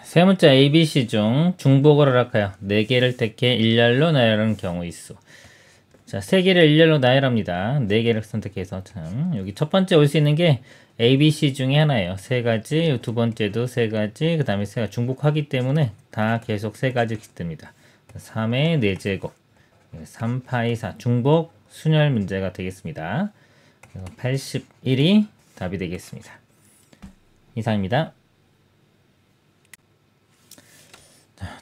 세 문자 ABC 중 중복을 허락하여 4개를 택해 일렬로 나열하는 경우 있수. 자, 3개를 일렬로 나열합니다. 4개를 선택해서 참 여기 첫 번째 올 수 있는 게 ABC 중에 하나예요. 3가지, 두 번째도 3가지, 그 다음에 3가 중복하기 때문에 다 계속 3가지 듭니다. 3의 4제곱, 3파이 4 중복 순열 문제가 되겠습니다. 81이 답이 되겠습니다. 이상입니다.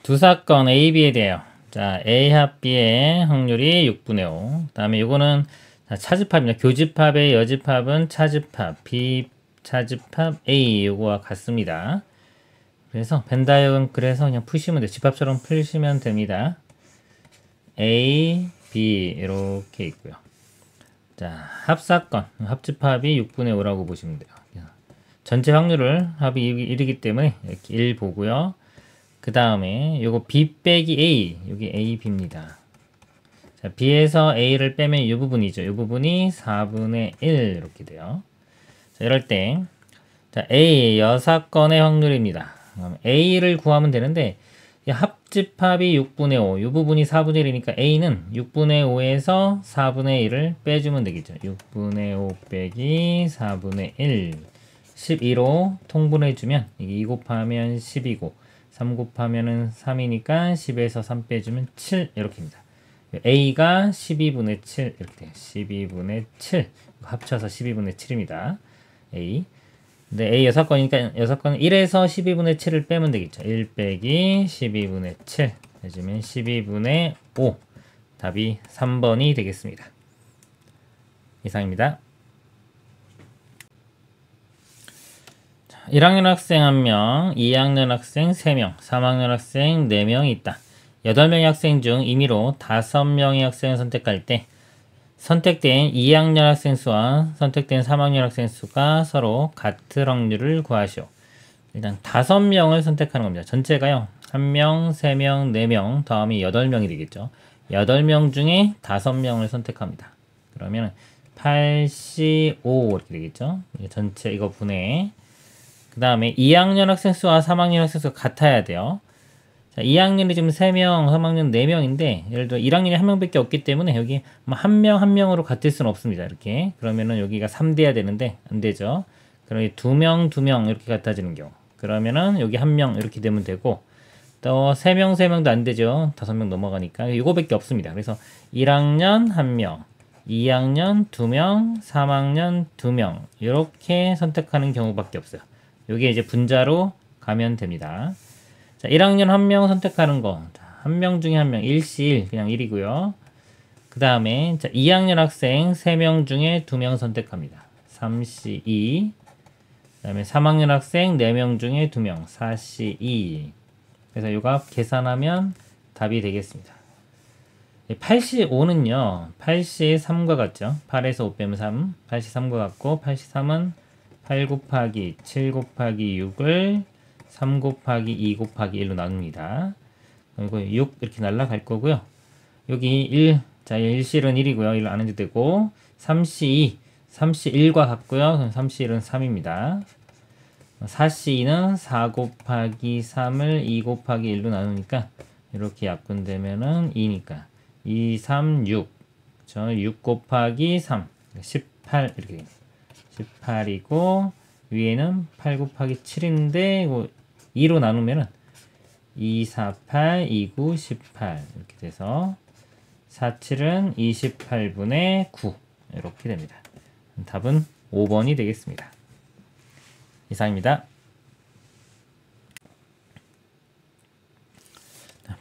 두 사건 A, B에 대해요. 자, A 합 B의 확률이 6분의 5. 그 다음에 요거는 차집합입니다. 교집합의 여집합은 차집합, B 차집합 A 요거와 같습니다. 그래서 벤다이어그램 그래서 그냥 푸시면 돼요. 집합처럼 푸시면 됩니다. A, B 이렇게 있고요. 자, 합사건, 합집합이 6분의 5라고 보시면 돼요. 전체 확률을 합이 1이기 때문에 이렇게 1 보고요. 그 다음에 요거 B 빼기 A, 여기 A, B입니다. 자, B에서 A를 빼면 이 부분이죠. 이 부분이 4분의 1 이렇게 돼요. 자, 이럴 때 자, A 6건의 확률입니다. A를 구하면 되는데 이 합집합이 6분의 5, 이 부분이 4분의 1이니까 A는 6분의 5에서 4분의 1을 빼주면 되겠죠. 6분의 5 빼기 4분의 1, 12로 통분해주면 이게 2 곱하면 10이고 3 곱하면은 3이니까 10에서 3 빼주면 7 이렇게입니다. A가 12분의 7 이렇게 돼요. 12분의 7 합쳐서 12분의 7입니다. A. 근데 A 6건이니까 6건은 1에서 12분의 7을 빼면 되겠죠. 1 빼기 12분의 7 해주면 12분의 5 답이 3번이 되겠습니다. 이상입니다. 1학년 학생 1명, 2학년 학생 3명, 3학년 학생 4명이 있다. 8명의 학생 중 임의로 5명의 학생을 선택할 때 선택된 2학년 학생 수와 선택된 3학년 학생 수가 서로 같을 확률을 구하시오. 일단 5명을 선택하는 겁니다. 전체가요. 1명, 3명, 4명, 다음이 8명이 되겠죠. 8명 중에 5명을 선택합니다. 그러면 85 이렇게 되겠죠. 전체 이거 분해. 그 다음에 2학년 학생 수와 3학년 학생 수가 같아야 돼요. 자, 2학년이 지금 3명, 3학년 4명인데 예를 들어 1학년이 1명밖에 없기 때문에 여기 뭐 한 명 한 명으로 같을 수는 없습니다. 이렇게 그러면은 여기가 3돼야 되는데 안 되죠. 그럼 2명, 2명 이렇게 같아지는 경우 그러면은 여기 1명 이렇게 되면 되고 또 3명, 3명도 안 되죠. 5명 넘어가니까 이거밖에 없습니다. 그래서 1학년 1명, 2학년 2명, 3학년 2명 이렇게 선택하는 경우밖에 없어요. 여기에 이제 분자로 가면 됩니다. 자, 1학년 1명 선택하는 거. 1명 중에 1명. 1C1 그냥 1이고요. 그 다음에 2학년 학생 3명 중에 2명 선택합니다. 3C2. 그 다음에 3학년 학생 4명 중에 2명. 4C2. 그래서 이 값 계산하면 답이 되겠습니다. 85는요. 83과 같죠. 8에서 5 빼면 3. 83과 같고 83은 8 곱하기 7 곱하기 6을 3 곱하기 2 곱하기 1로 나눕니다. 그리고 6 이렇게 날라갈 거고요. 여기 1, 자 1실은 1이고요. 1 안 해도 되고 3C2, 3C1과 같고요. 그럼 3C1은 3입니다. 4C2는 4 곱하기 3을 2 곱하기 1로 나누니까 이렇게 약분되면은 2니까 2, 3, 6 6 곱하기 3, 18 이렇게 됩니다. 18이고 위에는 8 곱하기 7인데 이거 2로 나누면은 2, 4, 8, 2, 9, 18 이렇게 돼서 4, 7은 28분의 9 이렇게 됩니다. 답은 5번이 되겠습니다. 이상입니다.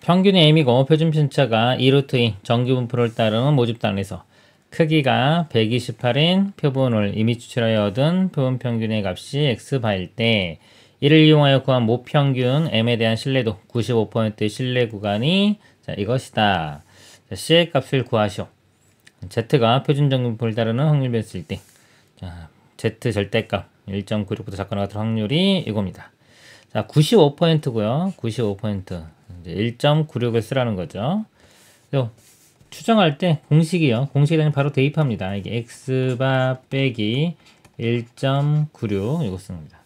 평균이 m이고 표준 편차가 2루트인 정규분포를 따르는 모집단에서 크기가 128인 표본을 이미 추출하여 얻은 표본 평균의 값이 x바일 때 이를 이용하여 구한 모평균 m에 대한 신뢰도 95%의 신뢰 구간이 자, 이것이다. 자, C의 값을 구하시오. Z가 표준 정규분포를 따르는 확률 변수일 때 자, Z 절대값 1.96부터 작거나 같은 확률이 이겁니다. 자, 95%고요. 95% 이제 1.96을 쓰라는 거죠. 그래서 추정할 때 공식이요. 공식에 바로 대입합니다. 이게 x바 빼기 1.96 이거 쓰는 겁니다.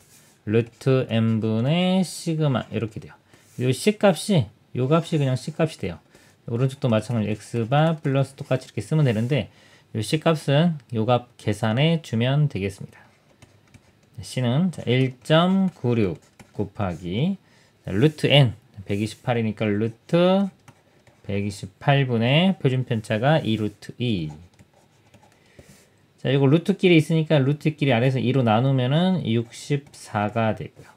루트 n분의 시그마 이렇게 돼요. 요 C값이 요 값이 그냥 C값이 돼요. 오른쪽도 마찬가지로 x바 플러스 똑같이 이렇게 쓰면 되는데 요 C값은 요 값 계산해 주면 되겠습니다. C는 1.96 곱하기 루트 n 128이니까 루트 128분의 표준편차가 2루트 2. 자, 이거 루트끼리 있으니까 루트끼리 아래에서 2로 나누면은 64가 되고요.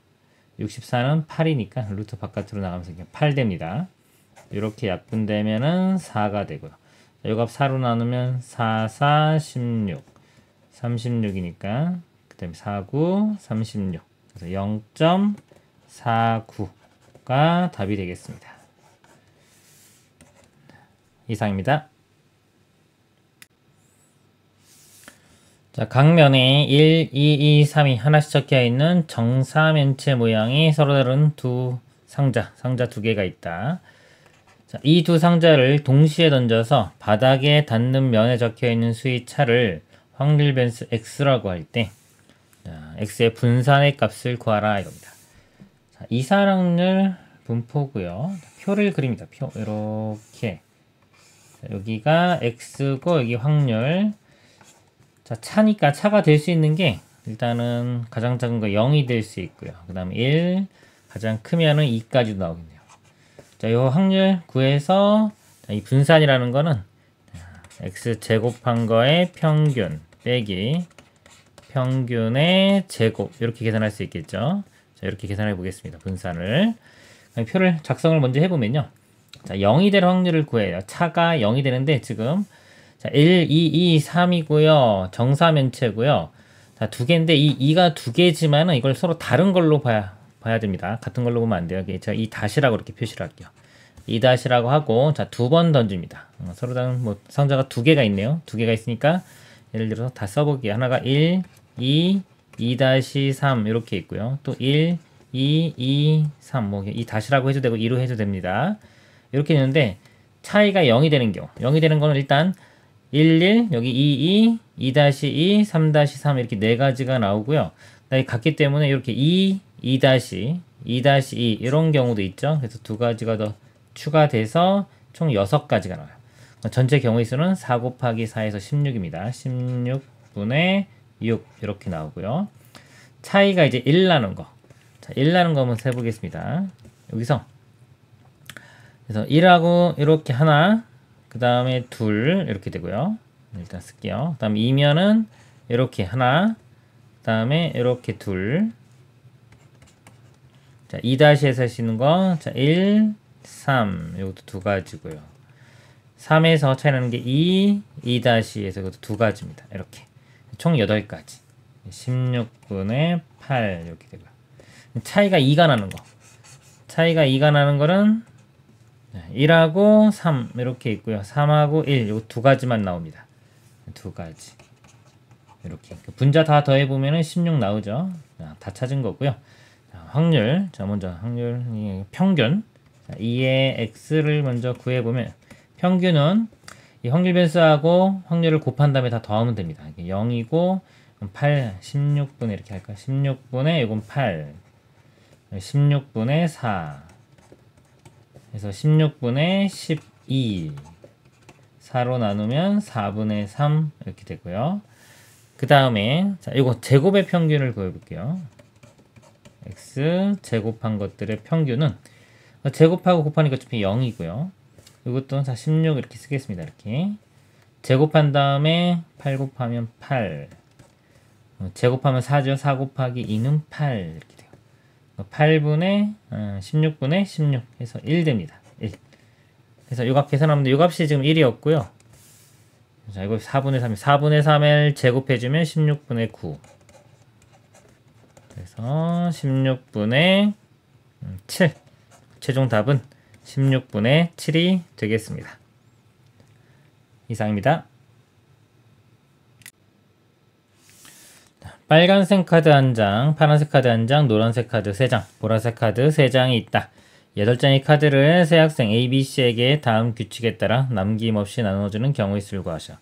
64는 8이니까 루트 바깥으로 나가면서 그냥 8 됩니다. 이렇게 약분되면은 4가 되고요. 이 값 4로 나누면 4, 4, 16. 36이니까 그 다음에 4, 9, 36. 그래서 0.49가 답이 되겠습니다. 이상입니다. 자, 각 면에 1, 2, 2, 3이 하나씩 적혀 있는 정사면체 모양이 서로 다른 두 상자 두 개가 있다. 자, 이 두 상자를 동시에 던져서 바닥에 닿는 면에 적혀 있는 수의 차를 확률 변수 x라고 할 때 x의 분산의 값을 구하라 이겁니다. 자, 이산확률 분포고요. 표를 그립니다. 표 이렇게. 자, 여기가 x고 여기 확률. 자, 차니까 차가 될 수 있는 게 일단은 가장 작은 거 0이 될 수 있고요. 그 다음에 1, 가장 크면은 2까지도 나오겠네요. 자, 요 확률 구해서 이 분산이라는 거는 x 제곱한 거의 평균 빼기 평균의 제곱 이렇게 계산할 수 있겠죠. 자, 이렇게 계산해 보겠습니다. 분산을. 표를 작성을 먼저 해보면요. 자, 0이 될 확률을 구해요. 차가 0이 되는데 지금 자, 1, 2, 2, 3이고요. 정사면체고요. 자, 두 개인데 이 2가 두 개지만은 이걸 서로 다른 걸로 봐야 됩니다. 같은 걸로 보면 안 돼요. 제가 이 다시라고 이렇게 표시를 할게요. 이 다시라고 하고 자, 두 번 던집니다. 서로 다른 뭐 상자가 두 개가 있네요. 두 개가 있으니까 예를 들어서 다 써보기에 하나가 1, 2, 2-3 이렇게 있고요. 또 1, 2, 2, 3 뭐 이 다시라고 해도 되고 2로 해도 됩니다. 이렇게 있는데 차이가 0이 되는 경우 0이 되는 거는 일단 1, 1, 여기 2, 2, 2-2, 3-3 이렇게 네 가지가 나오고요. 같기 때문에 이렇게 2, 2-2, 2-2 이런 경우도 있죠. 그래서 두 가지가 더 추가돼서 총 6가지가 나와요. 전체 경우의 수는 4 곱하기 4에서 16입니다. 16분의 6 이렇게 나오고요. 차이가 이제 1 나는 거. 자, 1 나는 거 한번 세보겠습니다. 여기서 그래서 1하고 이렇게 하나 그 다음에 둘 이렇게 되고요. 일단 쓸게요. 그 다음에 2면은 이렇게 하나 그 다음에 이렇게 둘. 자, 2-에서 할 수 있는 거. 자, 1, 3 이것도 두 가지고요. 3에서 차이 나는 게 2, 2-에서 이것도 두 가지입니다. 이렇게 총 8가지. 16분의 8 이렇게 되고요. 차이가 2가 나는 거. 차이가 2가 나는 거는 1하고 3 이렇게 있고요. 3하고 1 요 두 가지만 나옵니다. 두 가지 이렇게 분자 다 더해보면은 16 나오죠. 다 찾은 거고요. 자, 확률 자 먼저 확률 평균 자, 2의 x를 먼저 구해보면 평균은 이 확률 변수하고 확률을 곱한 다음에 다 더하면 됩니다. 0이고 8 16분의 이렇게 할까요? 16분의 이건 8 16분의 4 그래서 16분의 12 4로 나누면 4분의 3 이렇게 되고요. 그 다음에 자 이거 제곱의 평균을 구해볼게요. x 제곱한 것들의 평균은 제곱하고 곱하니까 어차피 0이고요. 이것도 자 16 이렇게 쓰겠습니다. 이렇게 제곱한 다음에 8 곱하면 8 제곱하면 4죠. 4 곱하기 2는 8 이렇게 돼요. 8분의 16분의 16 해서 1 됩니다. 1. 그래서 이 값 계산하면 이 값이 지금 1이었고요. 자, 이거 4분의 3. 4분의 3을 제곱해주면 16분의 9. 그래서 16분의 7. 최종 답은 16분의 7이 되겠습니다. 이상입니다. 빨간색 카드 1장, 파란색 카드 1장, 노란색 카드 3장, 보라색 카드 3장이 있다. 8장의 카드를 세 학생 A, B, C에게 다음 규칙에 따라 남김없이 나눠주는 경우의 수를 구하시오.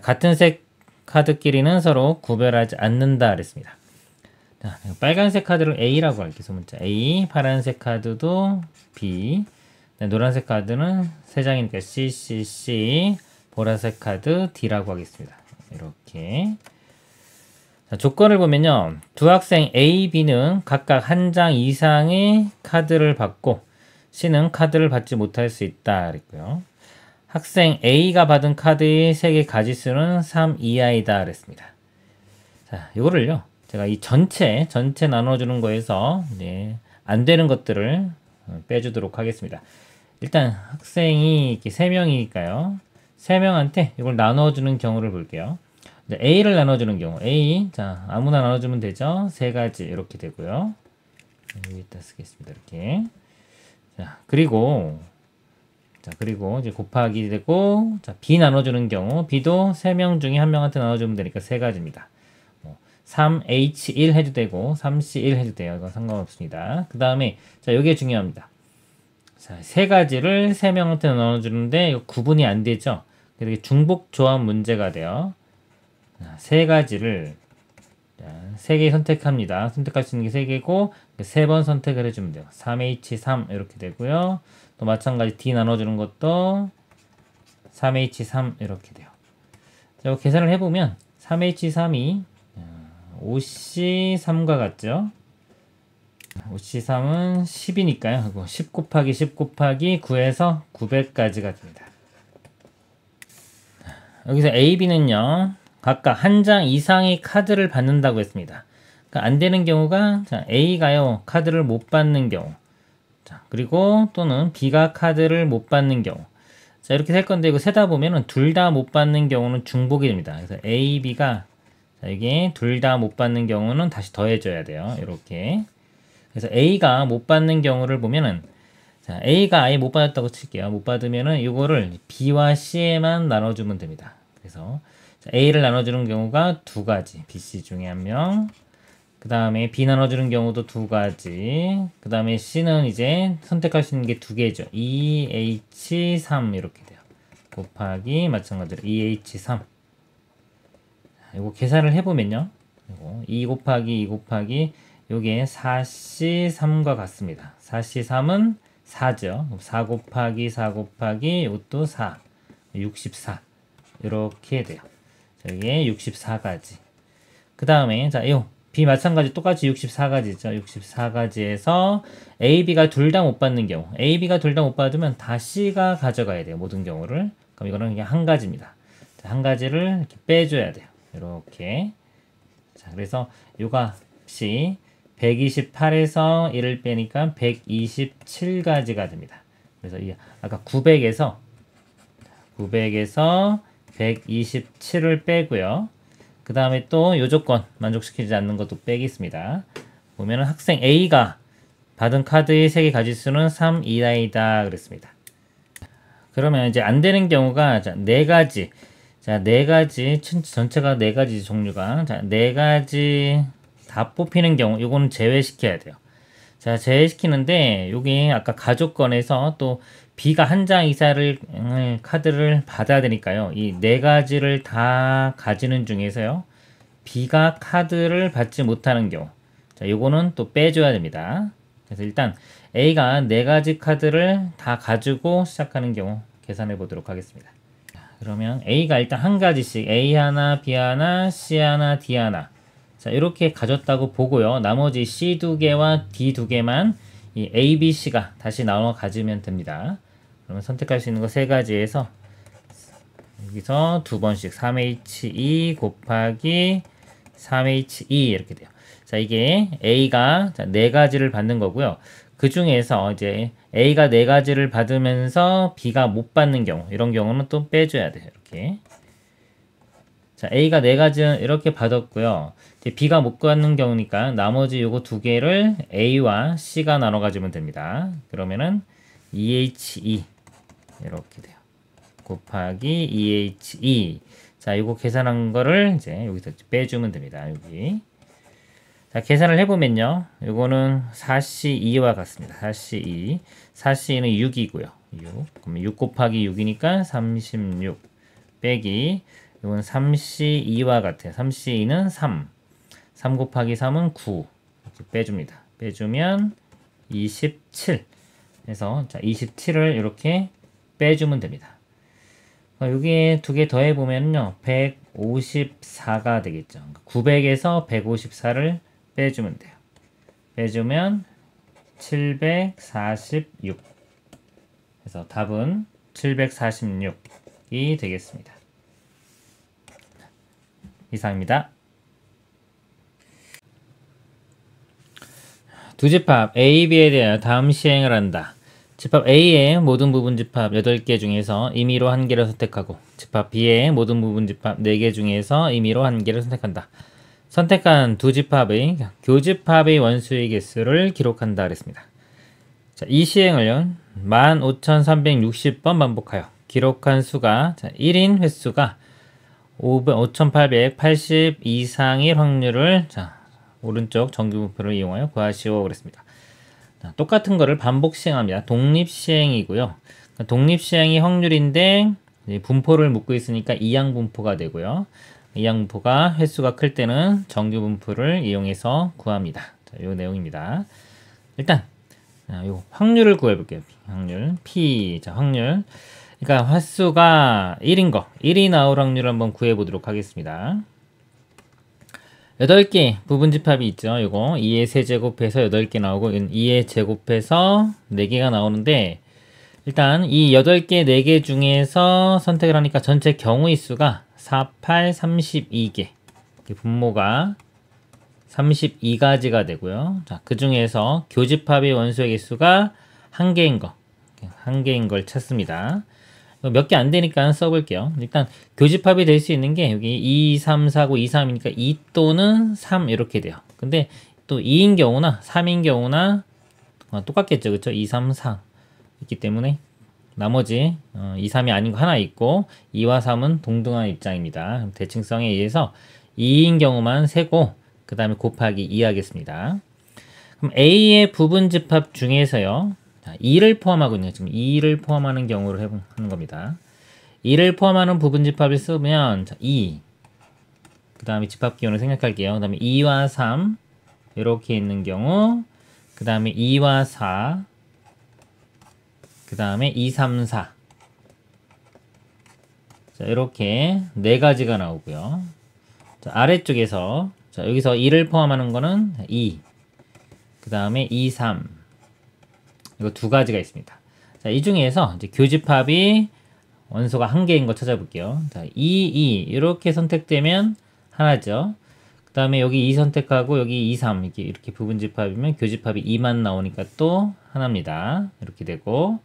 같은 색 카드끼리는 서로 구별하지 않는다 그랬습니다. 자, 빨간색 카드를 A라고 할게요. 소문자 A, 파란색 카드도 B, 노란색 카드는 3장이니까 C, C, C, 보라색 카드 D라고 하겠습니다. 이렇게. 자, 조건을 보면요. 두 학생 A, B는 각각 한 장 이상의 카드를 받고 C는 카드를 받지 못할 수 있다. 그랬고요. 학생 A가 받은 카드의 세개 가지수는 3 이하이다. 그랬습니다. 자, 이거를요. 제가 이 전체 나눠주는 거에서 안 되는 것들을 빼주도록 하겠습니다. 일단 학생이 이렇게 3명이니까요. 3명한테 이걸 나눠주는 경우를 볼게요. A를 나눠주는 경우 A, 자 아무나 나눠주면 되죠. 3가지 이렇게 되고요. 여기다 쓰겠습니다. 이렇게. 자 그리고 이제 곱하기 되고, 자 B 나눠주는 경우 B도 3명 중에 1명한테 나눠주면 되니까 3가지입니다. 3H1 해도 되고 3C1 해도 돼요. 이건 상관없습니다. 그 다음에 자 이게 중요합니다. 자 3가지를 3명한테 나눠주는데 이거 구분이 안 되죠. 이렇게 중복 조합 문제가 돼요. 자, 3가지를 3개 선택합니다. 선택할 수 있는 게 3개고 3번 선택을 해주면 돼요. 3H3 이렇게 되고요. 또 마찬가지 D 나눠주는 것도 3H3 이렇게 돼요. 자, 이거 계산을 해보면 3H3이 OC3과 같죠? OC3은 10이니까요. 10 곱하기 10 곱하기 9에서 900까지가 됩니다. 여기서 A, B는요. 각각 한 장 이상의 카드를 받는다고 했습니다. 그러니까 안 되는 경우가 자, A가요. 카드를 못 받는 경우. 자, 그리고 또는 B가 카드를 못 받는 경우. 자, 이렇게 될 건데 이거 세다 보면은 둘 다 못 받는 경우는 중복이 됩니다. 그래서 A, B가 자, 이게 둘 다 못 받는 경우는 다시 더해줘야 돼요. 이렇게. 그래서 A가 못 받는 경우를 보면은 자, A가 아예 못 받았다고 칠게요. 못 받으면은 이거를 B와 C에만 나눠주면 됩니다. 그래서 자, A를 나눠주는 경우가 2가지. B, C 중에 1명. 그 다음에 B 나눠주는 경우도 2가지. 그 다음에 C는 이제 선택할 수 있는 게 2개죠. EH3 이렇게 돼요. 곱하기 마찬가지로 EH3. 이거 계산을 해보면요. 이거 2 곱하기 2 곱하기 요게 4C3과 같습니다. 4C3은 4죠. 4 곱하기 4 곱하기 이것도 4. 64. 이렇게 돼요. 자, 이게 64가지. 그 다음에 자, 요 B 마찬가지 똑같이 64가지죠. 64가지에서 A, B가 둘 다 못 받는 경우. A, B가 둘 다 못 받으면 다 C가 가져가야 돼요. 모든 경우를. 그럼 이거는 그냥 한 가지입니다. 자, 한 가지를 이렇게 빼줘야 돼요. 이렇게. 자, 그래서 요 값이 128에서 1을 빼니까 127가지가 됩니다. 그래서 이 아까 900에서 127을 빼고요. 그 다음에 또 요 조건 만족시키지 않는 것도 빼겠습니다. 보면은 학생 A가 받은 카드의 세개 가지수는 3 이하이다 그랬습니다. 그러면 이제 안 되는 경우가 자, 4가지. 자, 4가지 전체가 4가지 종류가 자, 4가지 다 뽑히는 경우 요거는 제외시켜야 돼요. 자, 제외시키는데 여기 아까 가족권에서 또 B가 한 장 이상을 카드를 받아야 되니까요. 이 4가지를 다 가지는 중에서요. B가 카드를 받지 못하는 경우. 자, 요거는 또 빼줘야 됩니다. 그래서 일단 A가 4가지 카드를 다 가지고 시작하는 경우 계산해 보도록 하겠습니다. 그러면 A가 일단 한 가지씩 A 하나, B 하나, C 하나, D 하나. 자, 이렇게 가졌다고 보고요. 나머지 C 2개와 D 2개만 이 A, B, C가 다시 나눠 가지면 됩니다. 그러면 선택할 수 있는 거 3가지에서 여기서 2번씩 3H2 곱하기 3H2 이렇게 돼요. 자, 이게 A가 4가지를 받는 거고요. 그 중에서 이제 A가 4가지를 받으면서 B가 못 받는 경우, 이런 경우는 또 빼줘야 돼요. 이렇게. 자, A가 4가지는 이렇게 받았고요. 이제 B가 못 받는 경우니까 나머지 요거 2개를 A와 C가 나눠 가지면 됩니다. 그러면은 EH2 이렇게 돼요. 곱하기 EH2. 자, 요거 계산한 거를 이제 여기서 빼주면 됩니다. 여기. 자, 계산을 해보면요. 요거는 4C2와 같습니다. 4C2. 4C는 6이고요. 6. 그러면 6 곱하기 6이니까 36. 빼기. 요건 3C2와 같아요. 3C2는 3. 3 곱하기 3은 9. 이렇게 빼줍니다. 빼주면 27. 그래서 자, 27을 이렇게 빼주면 됩니다. 여기에 두 개 더해보면요. 154가 되겠죠. 900에서 154를 빼주면 돼요. 빼주면 746. 그래서 답은 746이 되겠습니다. 이상입니다. 두 집합 A, B에 대하여 다음 시행을 한다. 집합 A의 모든 부분 집합 8개 중에서 임의로 1개를 선택하고 집합 B의 모든 부분 집합 4개 중에서 임의로 1개를 선택한다. 선택한 두 집합의 교집합의 원수의 개수를 기록한다 그랬습니다. 자, 이 시행을요 15,360번 반복하여 기록한 수가 1인 횟수가 5,880 이상일 확률을 오른쪽 정규분포를 이용하여 구하시오 그랬습니다. 자, 똑같은 거를 반복 시행합니다. 독립 시행이고요. 독립 시행이 확률인데 분포를 묻고 있으니까 이항 분포가 되고요. 이항 분포가 횟수가 클 때는 정규 분포를 이용해서 구합니다. 자, 요 내용입니다. 일단 요 확률을 구해 볼게요. 확률 P. 자, 확률. 그러니까 횟수가 1인 거, 1이 나올 확률을 한번 구해 보도록 하겠습니다. 8개 부분 집합이 있죠. 이거 2의 세제곱해서 8개 나오고 2의 제곱해서 4개가 나오는데 일단 이 8개 4개 중에서 선택을 하니까 전체 경우의 수가 4, 8, 32개. 분모가 32가지가 되고요. 자, 그 중에서 교집합의 원소의 개수가 1개인 거. 1개인 걸 찾습니다. 몇 개 안 되니까 써볼게요. 일단 교집합이 될 수 있는 게 여기 2, 3, 4고 2, 3이니까 2 또는 3 이렇게 돼요. 근데 또 2인 경우나 3인 경우나 똑같겠죠. 그쵸? 2, 3, 4 있기 때문에 나머지 2, 3이 아닌 거 하나 있고 2와 3은 동등한 입장입니다. 대칭성에 의해서 2인 경우만 세고 그 다음에 곱하기 2 하겠습니다. 그럼 A의 부분 집합 중에서요. 2를 포함하고 있네요. 지금 2를 포함하는 경우를 하는 겁니다. 2를 포함하는 부분 집합을 쓰면 2. 그 다음에 집합 기호를 생각할게요. 그 다음에 2와 3 이렇게 있는 경우 그 다음에 2와 4 그 다음에 2, 3, 4 자, 이렇게 4가지가 나오고요. 자, 아래쪽에서 자, 여기서 2를 포함하는 거는 2 그 다음에 2, 3 이거 2가지가 있습니다. 자, 이 중에서 이제 교집합이 원소가 1개인 거 찾아볼게요. 자, 2, 2 이렇게 선택되면 하나죠. 그 다음에 여기 2 선택하고 여기 2, 3 이렇게 부분 집합이면 교집합이 2만 나오니까 또 하나입니다. 이렇게 되고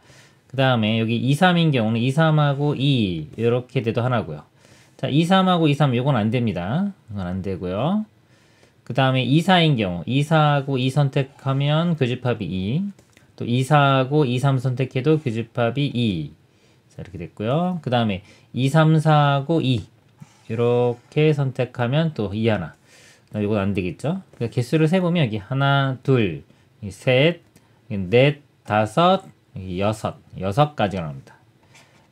그 다음에 여기 2, 3인 경우는 2, 3하고 2 이렇게 돼도 하나고요. 자, 2, 3하고 2, 3 이건 안 됩니다. 이건 안 되고요. 그 다음에 2, 4인 경우 2, 4하고 2 선택하면 교집합이 2 또 2, 4하고 2, 3 선택해도 교집합이 2 자, 이렇게 됐고요. 그 다음에 2, 3, 4하고 2 이렇게 선택하면 또 2 하나 이건 안 되겠죠. 그러니까 개수를 세보면 여기 하나, 둘, 셋, 넷, 다섯, 여섯 가지가 나옵니다.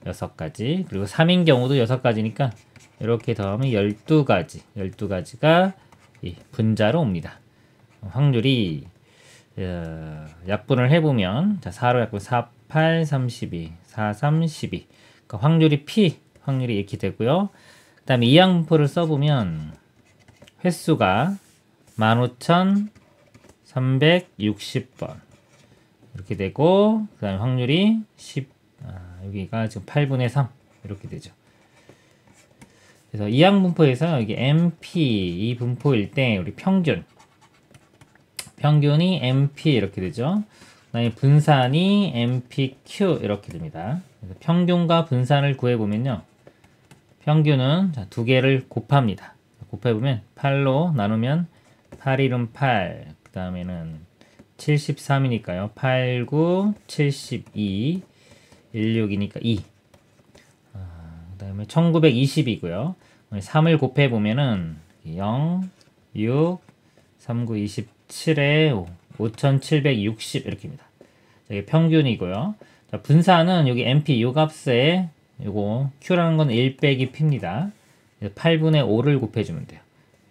6가지. 그리고 3인 경우도 6가지니까 이렇게 더하면 12가지. 12가지가 분자로 옵니다. 확률이 약분을 해보면 자 4로 약분 4, 8, 32, 4, 3, 12 그러니까 확률이 P 확률이 이렇게 되고요. 그 다음에 이항분포를 써보면 횟수가 15,360번 이렇게 되고 그 다음에 확률이 10 여기가 지금 8분의 3 이렇게 되죠. 그래서 이항분포에서 여기 MP 이 분포일 때 우리 평균이 MP 이렇게 되죠. 그다음에 분산이 MPQ 이렇게 됩니다. 그래서 평균과 분산을 구해보면요. 평균은 자, 두 개를 곱합니다. 곱해보면 8로 나누면 8, 1은 8, 그 다음에는 73이니까요. 8, 9, 72, 16이니까 2. 그 다음에 1920이고요. 3을 곱해보면은 0, 6, 3, 9, 27에 5760 이렇게입니다. 이게 평균이고요. 자, 분산은 여기 MP 요 값에 요거 Q라는 건 1 빼기 P입니다. 8분의 5를 곱해주면 돼요.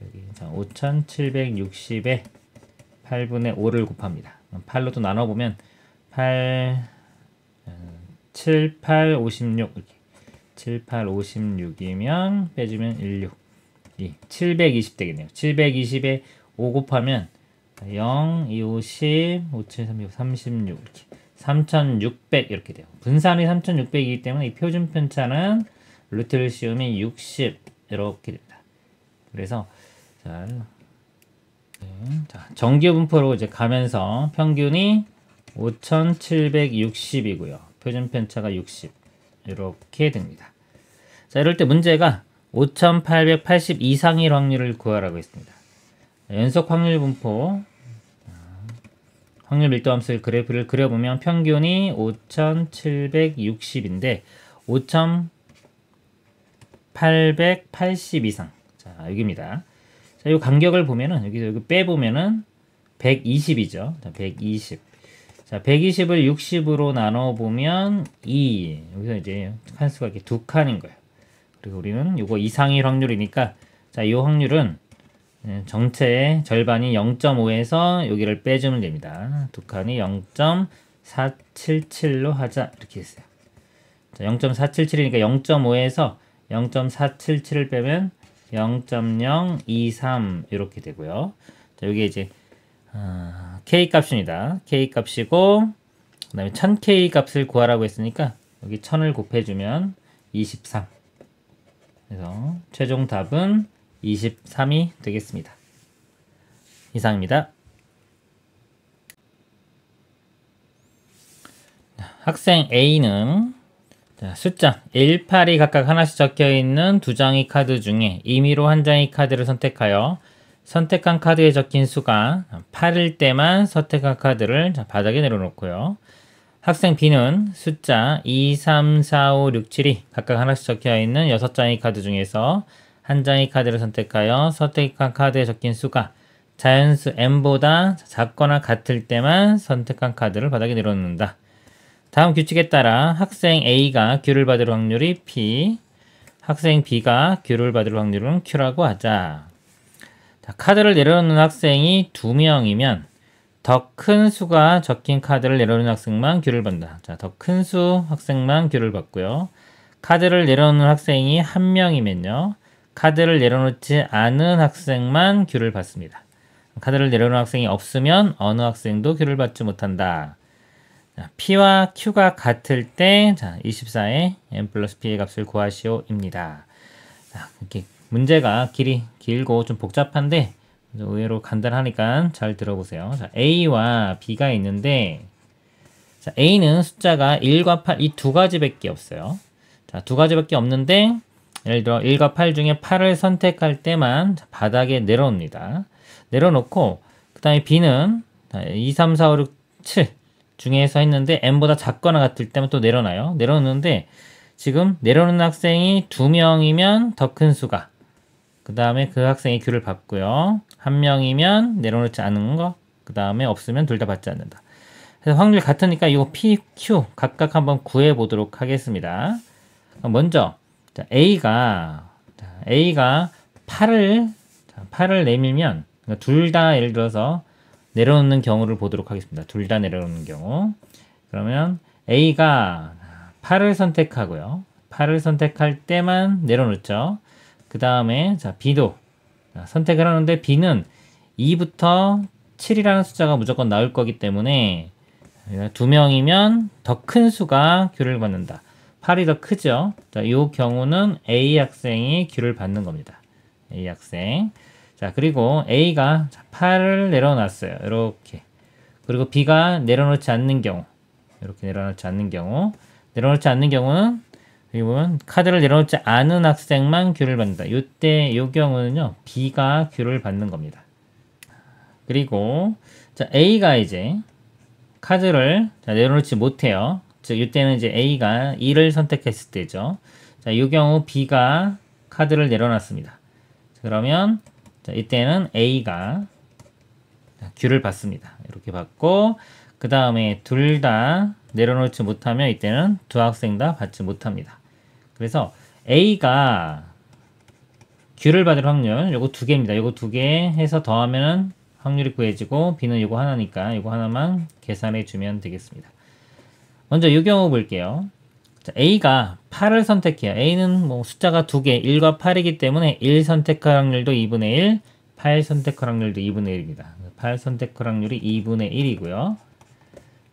여기 5760에 8분의 5를 곱합니다. 8로 또 나눠보면 8, 7, 8, 56 이렇게 7, 8, 56이면 빼주면 16 720 되겠네요. 720에 5 곱하면 0, 2, 5, 10, 5, 7, 36, 36 이렇게 3600 이렇게 돼요. 분산이 3600이기 때문에 이 표준 편차는 루트를 씌우면 60 이렇게 됩니다. 그래서 자, 정규 분포로 이제 가면서 평균이 5760이고요. 표준 편차가 60 이렇게 됩니다. 자, 이럴 때 문제가 5880 이상일 확률을 구하라고 했습니다. 연속 확률 분포 확률 밀도함수의 그래프를 그려보면 평균이 5760인데 5880 이상. 자, 여기입니다. 자, 이 간격을 보면은 여기 빼보면은 120이죠. 자, 120. 자, 120을 60으로 나눠 보면 2. 여기서 이제 칸수가 이렇게 두 칸인 거예요. 그리고 우리는 이거 이상일 확률이니까 자, 이 확률은 전체의 절반이 0.5에서 여기를 빼주면 됩니다. 두 칸이 0.477로 하자 이렇게 했어요. 자, 0.477이니까 0.5에서 0.477을 빼면 0.023 이렇게 되고요. 자, 여기 이제 K 값입니다. K 값이고 그 다음에 1000K 값을 구하라고 했으니까 여기 1000을 곱해주면 23. 그래서 최종 답은 23이 되겠습니다. 이상입니다. 학생 A는 숫자 1, 8이 각각 하나씩 적혀있는 두 장의 카드 중에 임의로 한 장의 카드를 선택하여 선택한 카드에 적힌 수가 8일 때만 선택한 카드를 바닥에 내려놓고요. 학생 B는 숫자 2, 3, 4, 5, 6, 7이 각각 하나씩 적혀있는 6장의 카드 중에서 한 장의 카드를 선택하여 선택한 카드에 적힌 수가 자연수 n보다 작거나 같을 때만 선택한 카드를 바닥에 내려놓는다. 다음 규칙에 따라 학생 A가 Q를 받을 확률이 P, 학생 B가 Q를 받을 확률은 Q라고 하자. 자, 카드를 내려놓는 학생이 2명이면 더 큰 수가 적힌 카드를 내려놓는 학생만 Q를 받는다. 자, 더 큰 수 학생만 Q를 받고요. 카드를 내려놓는 학생이 1명이면요. 카드를 내려놓지 않은 학생만 Q를 받습니다. 카드를 내려놓은 학생이 없으면 어느 학생도 Q를 받지 못한다. 자, P와 Q가 같을 때, 자, 24에 n 플러스 P의 값을 구하시오입니다. 자, 이렇게 문제가 길고 좀 복잡한데, 의외로 간단하니까 잘 들어보세요. 자, A와 B가 있는데, 자, A는 숫자가 1과 8, 이 두 가지밖에 없어요. 자, 두 가지밖에 없는데, 예를 들어 1과 8 중에 8을 선택할 때만 바닥에 내려옵니다. 내려놓고 그 다음에 B는 2, 3, 4, 5, 6, 7 중에서 했는데 n보다 작거나 같을 때만 또 내려놔요. 내려놓는데 지금 내려놓는 학생이 2명이면 더 큰 수가 그 다음에 그 학생이 Q를 받고요. 1명이면 내려놓지 않은 거 그 다음에 없으면 둘 다 받지 않는다. 그래서 확률 같으니까 이거 P, Q 각각 한번 구해 보도록 하겠습니다. 먼저 A가 8을 내밀면 둘 다 예를 들어서 내려놓는 경우를 보도록 하겠습니다. 둘 다 내려놓는 경우. 그러면 A가 8을 선택하고요. 8을 선택할 때만 내려놓죠. 그 다음에 B도 선택을 하는데 B는 2부터 7이라는 숫자가 무조건 나올 거기 때문에 2명이면 더 큰 수가 Q를 받는다. 8이 더 크죠. 자, 이 경우는 A 학생이 Q를 받는 겁니다. A 학생. 자, 그리고 A가 8을 내려놨어요. 이렇게. 그리고 B가 내려놓지 않는 경우. 이렇게 내려놓지 않는 경우. 내려놓지 않는 경우는 여기 보면 카드를 내려놓지 않은 학생만 Q를 받는다. 이때 이 경우는요. B가 Q를 받는 겁니다. 그리고 자, A가 이제 카드를 내려놓지 못해요. 즉 이때는 이제 A가 2를 선택했을 때죠. 자, 이 경우 B가 카드를 내려놨습니다. 그러면 자, 이때는 A가 Q를 받습니다. 이렇게 받고 그 다음에 둘 다 내려놓지 못하면 이때는 두 학생 다 받지 못합니다. 그래서 A가 Q를 받을 확률 요거 두 개입니다. 요거 두 개 해서 더하면은 확률이 구해지고 B는 요거 하나니까 요거 하나만 계산해 주면 되겠습니다. 먼저 이 경우 볼게요. 자, A가 8을 선택해요. A는 뭐 숫자가 두 개, 1과 8이기 때문에 1 선택할 확률도 2분의 1, 8 선택할 확률도 2분의 1입니다. 8 선택할 확률이 2분의 1이고요.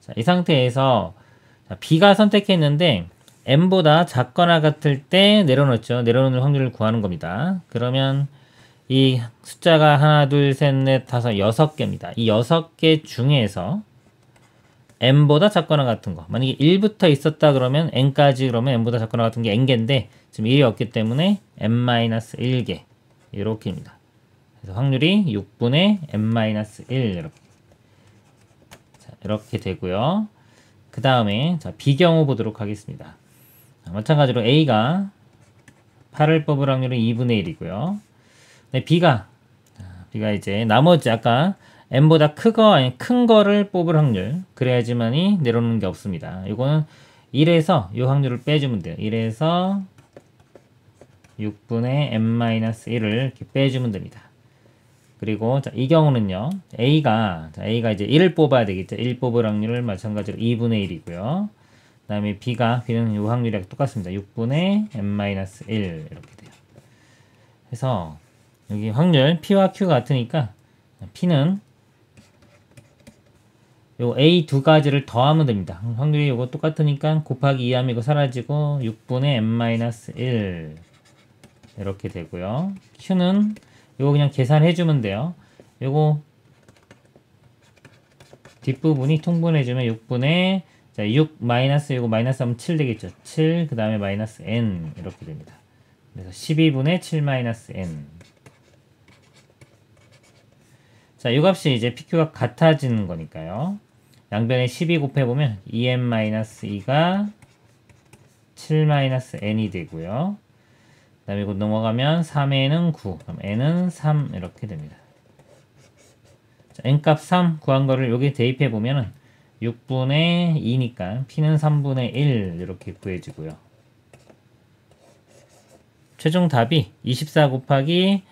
자, 이 상태에서 자, B가 선택했는데 M보다 작거나 같을 때 내려놓죠. 내려놓는 확률을 구하는 겁니다. 그러면 이 숫자가 하나, 둘, 셋, 넷, 다섯, 6개입니다. 이 6개 중에서 n보다 작거나 같은 거. 만약에 1부터 있었다 그러면 n까지 그러면 n보다 작거나 같은 게 n개인데 지금 1이 없기 때문에 n-1개 이렇게입니다. 그래서 확률이 6분의 n-1 이렇게. 자, 이렇게 되고요. 그 다음에 자, B 경우 보도록 하겠습니다. 자, 마찬가지로 A가 8을 뽑을 확률은 2분의 1이고요. 네, B가 이제 나머지 아까 n보다 크거 아니 큰 거를 뽑을 확률 그래야지만이 내려오는 게 없습니다. 이거는 1에서 이 확률을 빼주면 돼요. 1에서 6분의 n-1을 이렇게 빼주면 됩니다. 그리고 자, 이 경우는요. A가 이제 1을 뽑아야 되겠죠. 1 뽑을 확률을 마찬가지로 2분의 1이고요. 그 다음에 B는 이 확률이랑 똑같습니다. 6분의 n-1 이렇게 돼요. 그래서 여기 확률 P와 Q 같으니까 P는 요 A 두 가지를 더하면 됩니다. 확률이 요거 똑같으니까 곱하기 2하면 이거 사라지고 6분의 n-1 이렇게 되고요. Q는 요거 그냥 계산해주면 돼요. 요거 뒷부분이 통분해주면 6분의 자, 6 마이너스 요거 마이너스 하면 7 되겠죠. 7 그 다음에 마이너스 n 이렇게 됩니다. 그래서 12분의 7 마이너스 n. 자, 이 값이 이제 PQ가 같아지는 거니까요. 양변에 12 곱해보면 2n-2가 7-n이 되고요. 그 다음에 이거 넘어가면 3n은 9, 그럼 n은 3 이렇게 됩니다. 자, n값 3 구한 거를 여기 대입해보면 6분의 2니까 P는 3분의 1 이렇게 구해지고요. 최종 답이 24 곱하기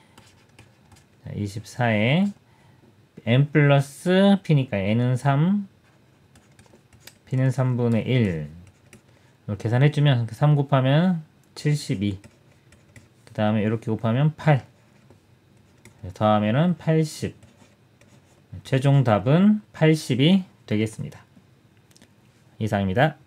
24에 n 플러스 P니까 n은 3, P는 3분의 1 이렇게 계산해주면 3 곱하면 72 그 다음에 이렇게 곱하면 8 더하면은 80 최종 답은 80이 되겠습니다. 이상입니다.